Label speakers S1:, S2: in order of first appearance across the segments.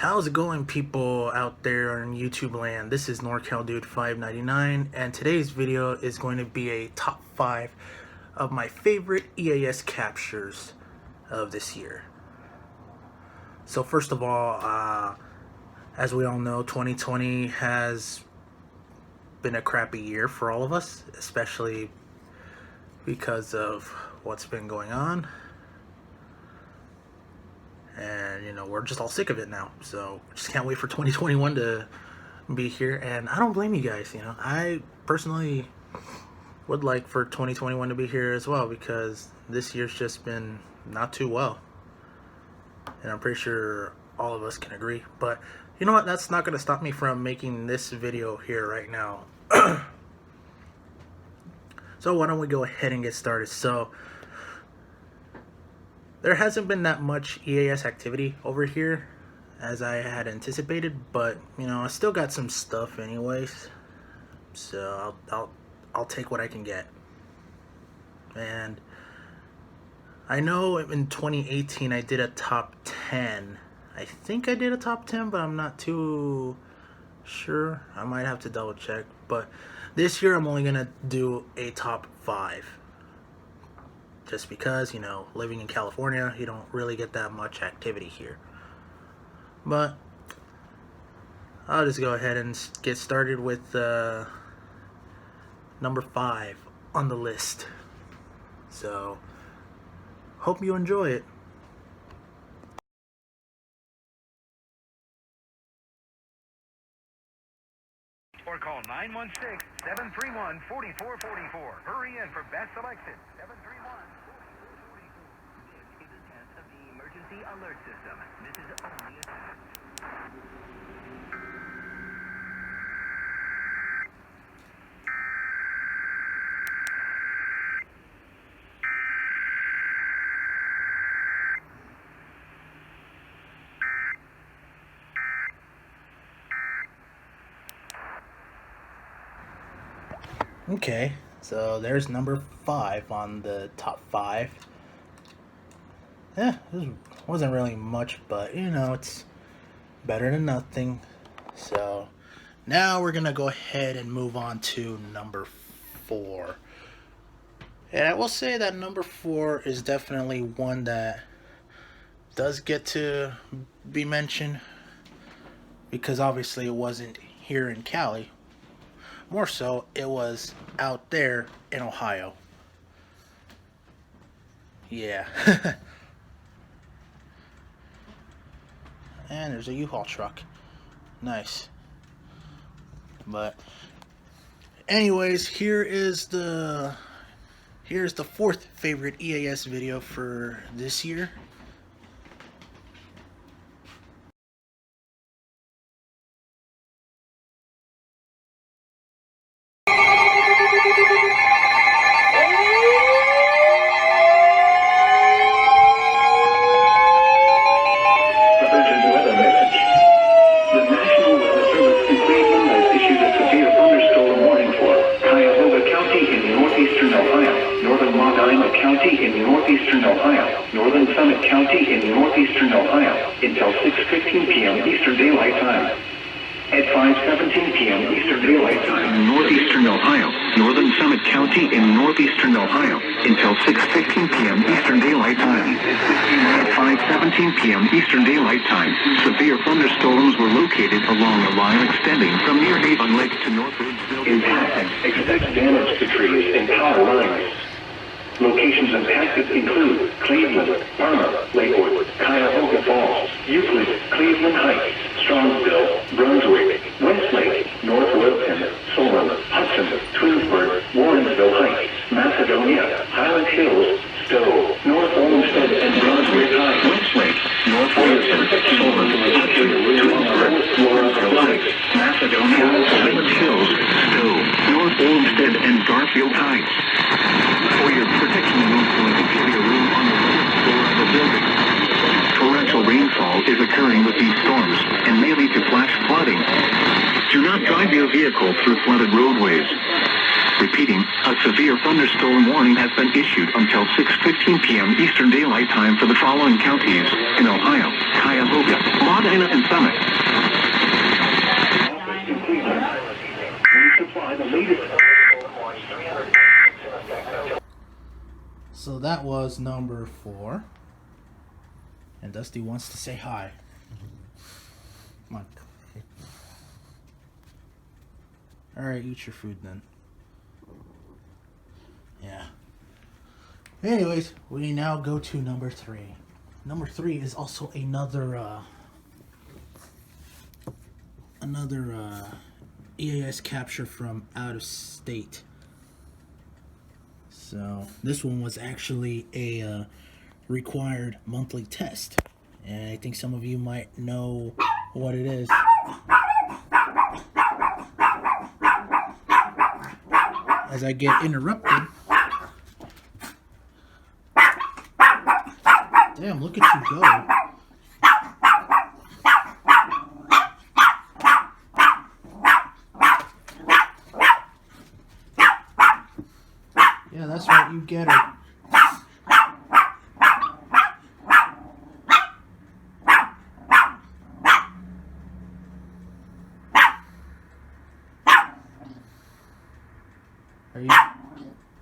S1: How's it going, people out there in YouTube land? This is NorCal Dude 599, and today's video is going to be a top 5 of my favorite EAS captures of this year. So first of all, as we all know, 2020 has been a crappy year for all of us, especially because of what's been going on. And you know, we're just all sick of it now, so just can't wait for 2021 to be here. And I don't blame you guys. You know, I personally would like for 2021 to be here as well, because this year's just been not too well, and I'm pretty sure all of us can agree. But you know what, that's not going to stop me from making this video here right now. So why don't we go ahead and get started. So there hasn't been that much EAS activity over here as I had anticipated, but you know, I still got some stuff anyways, so I'll take what I can get. And I know in 2018 I did a top 10. I think I did a top 10, but I'm not too sure. I might have to double check. But this year I'm only gonna do a top 5. Just because, you know, living in California, you don't really get that much activity here. But I'll just go ahead and get started with number 5 on the list. So, hope you enjoy it.
S2: Or call 916-731-4444. Hurry in for best selection. 731. This is a test of the emergency alert system. This is only a test.
S1: Okay, so there's number 5 on the top 5. This wasn't really much, but you know, it's better than nothing. So now we're gonna go ahead and move on to number 4. And I will say that number 4 is definitely one that does get to be mentioned, because obviously it wasn't here in Cali. More so, it was out there in Ohio. Yeah. And there's a U-Haul truck. Nice. But anyways, here's the 4th favorite EAS video for this year.
S3: Northern Summit County in northeastern Ohio until 6:15 p.m. Eastern Daylight Time. At 5:17 p.m. Eastern Daylight Time in northeastern Ohio, Northern Summit County in northeastern Ohio until 6:15 p.m. Eastern Daylight Time. At 5:17 p.m. Eastern Daylight Time, severe thunderstorms were located along a line extending from near Avon Lake to North Woodsville. Impact. Expect damage to trees and power lines. Locations impacted include Cleveland, Parma, Lakewood, Cuyahoga Falls, Euclid, Cleveland Heights, Strongsville, Brunswick, Westlake, North Wilton, Solon, Hudson, Twinsburg, Warrensville Heights, Macedonia, Highland Hills, Stowe, North Olmsted and Brunswick Heights, Westlake, North Wilton, Solon, Hudson, Twinsburg, Warrensville Heights, Macedonia, Highland Hills, Stowe, North Olmsted and Garfield Heights. For your protection, you will secure your room on the 4th floor of the building. Torrential rainfall is occurring with these storms and may lead to flash flooding. Do not drive your vehicle through flooded roadways. Repeating, a severe thunderstorm warning has been issued until 6:15 p.m. Eastern Daylight Time for the following counties in Ohio: Cuyahoga, Medina, and Summit. We supply the latest.
S1: So that was number 4. And Dusty wants to say hi. Come on. Alright, eat your food then. Yeah. Anyways, we now go to number 3. Number 3 is also another EAS capture from out of state. So this one was actually a required monthly test, and I think some of you might know what it is. As I get interrupted. Damn, look at you go. Yeah, that's right, you get it.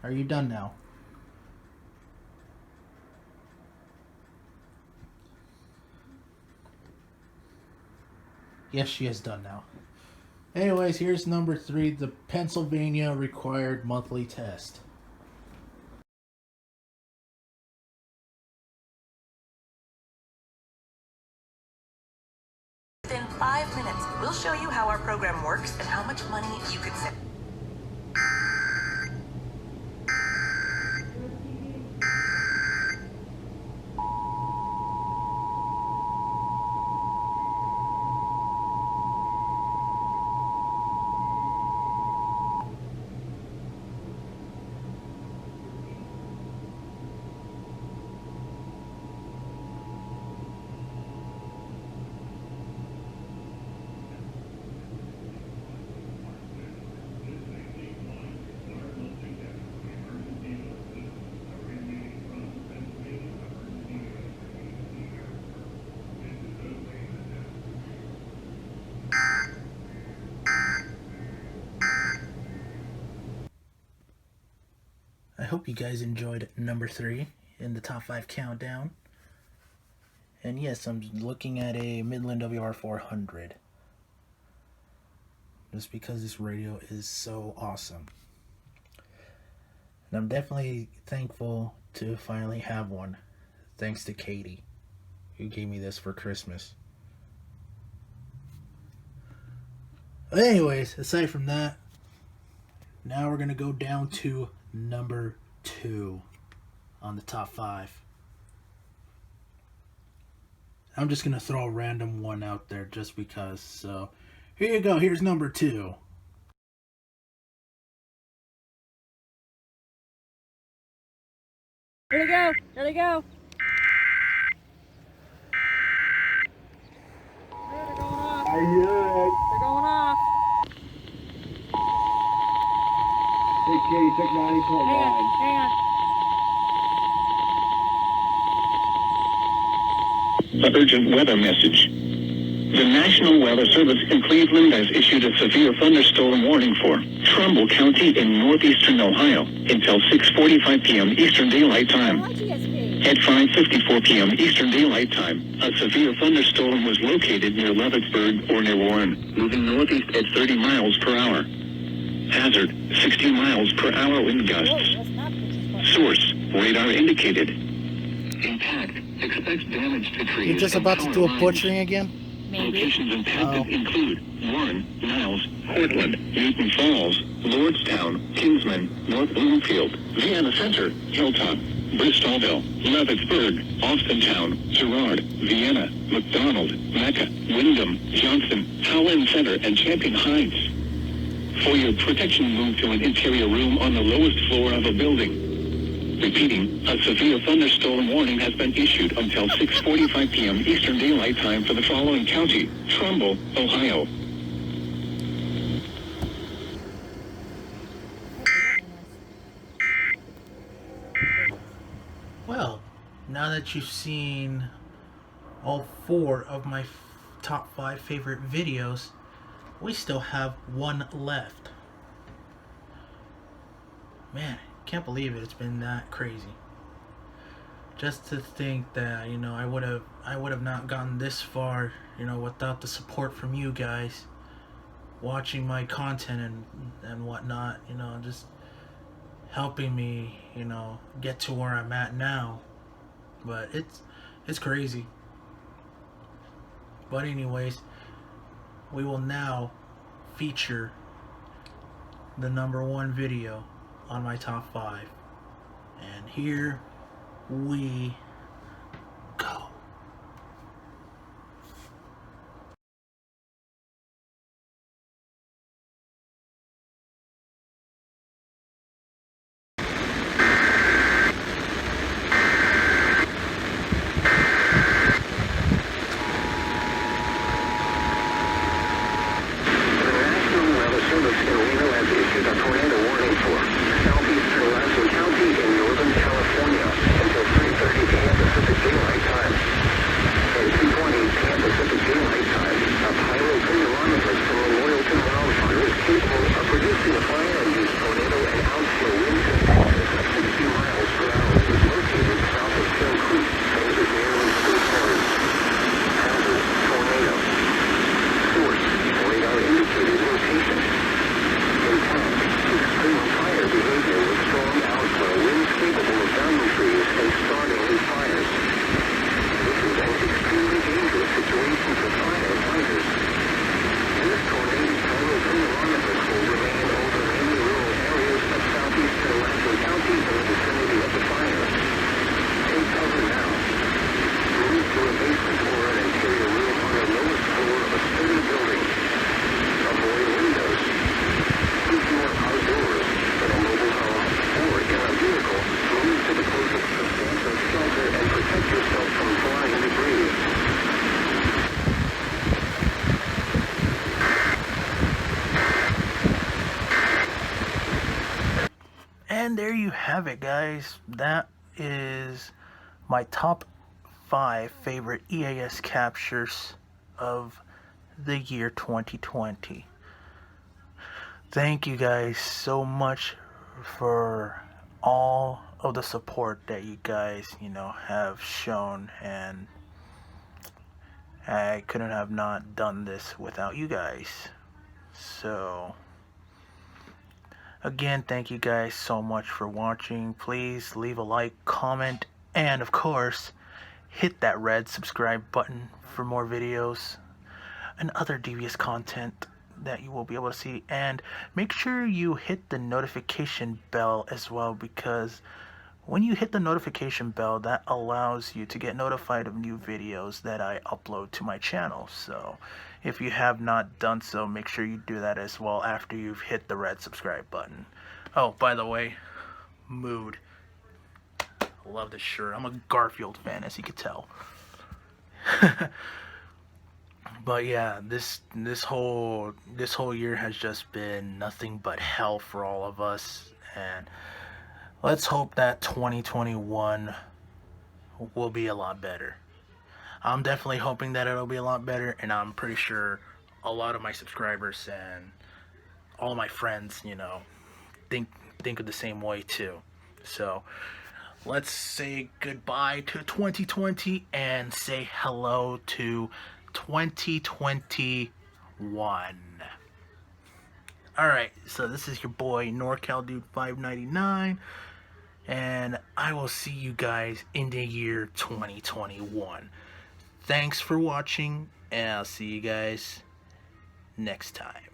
S1: Are you done now? Yes, she is done now. Anyways, here's number 3, the Pennsylvania required monthly test.
S4: Within 5 minutes, we'll show you how our program works and how much money you could save.
S1: I hope you guys enjoyed number 3 in the top 5 countdown. And yes, I'm looking at a Midland WR400. Just because this radio is so awesome. And I'm definitely thankful to finally have one. Thanks to Katie, who gave me this for Christmas. But anyways, aside from that, now we're going to go down to number 2 on the top 5. I'm just going to throw a random one out there just because. So here you go. Here's number 2.
S5: Here they go. There they go. They're going off. They're going off.
S6: Take Katie, take 90.9.
S5: Hang on.
S3: The urgent weather message. The National Weather Service in Cleveland has issued a severe thunderstorm warning for Trumbull County in northeastern Ohio until 6:45 p.m. Eastern Daylight Time. At 5:54 p.m. Eastern Daylight Time, a severe thunderstorm was located near Leavittsburg or near Warren, moving northeast at 30 miles per hour. Hazard, 60 miles per hour wind gusts. Source, radar indicated. Impact, expect damage to trees.
S1: You're just about to do a butchering again?
S3: Locations impacted include Warren, Niles, Portland, Newton Falls, Lordstown, Kingsman, North Bloomfield, Vienna Center, Hilltop, Bristolville, Leavittsburg, Austintown, Girard, Vienna, McDonald, Mecca, Wyndham, Johnson, Howland Center, and Champion Heights. For your protection, move to an interior room on the lowest floor of a building. Repeating, a severe thunderstorm warning has been issued until 6:45 p.m. Eastern Daylight Time for the following county: Trumbull, Ohio.
S1: that you've seen all 4 of my top 5 favorite videos, we still have one left. Man, can't believe it. It's been that crazy. Just to think that, you know, I would have not gotten this far, you know, without the support from you guys watching my content and whatnot, you know, just helping me, you know, get to where I'm at now. But it's crazy. But anyways, we will now feature the #1 video on my top 5. And here we go. And there you have it, guys. That is my top 5 favorite EAS captures of the year 2020. Thank you guys so much for all of the support that you guys, you know, have shown, and I couldn't have not done this without you guys. So again, thank you guys so much for watching. Please leave a like, comment, and of course, hit that red subscribe button for more videos and other devious content that you will be able to see. And make sure you hit the notification bell as well, because when you hit the notification bell, that allows you to get notified of new videos that I upload to my channel. So if you have not done so, make sure you do that as well after you've hit the red subscribe button. Oh, by the way, mood. I love this shirt. I'm a Garfield fan, as you can tell. But yeah, this whole year has just been nothing but hell for all of us, and let's hope that 2021 will be a lot better. I'm definitely hoping that it'll be a lot better, and I'm pretty sure a lot of my subscribers and all my friends, you know, think of the same way too. So let's say goodbye to 2020 and say hello to 2021. Alright, so this is your boy NorCal Dude 599, and I will see you guys in the year 2021. Thanks for watching, and I'll see you guys next time.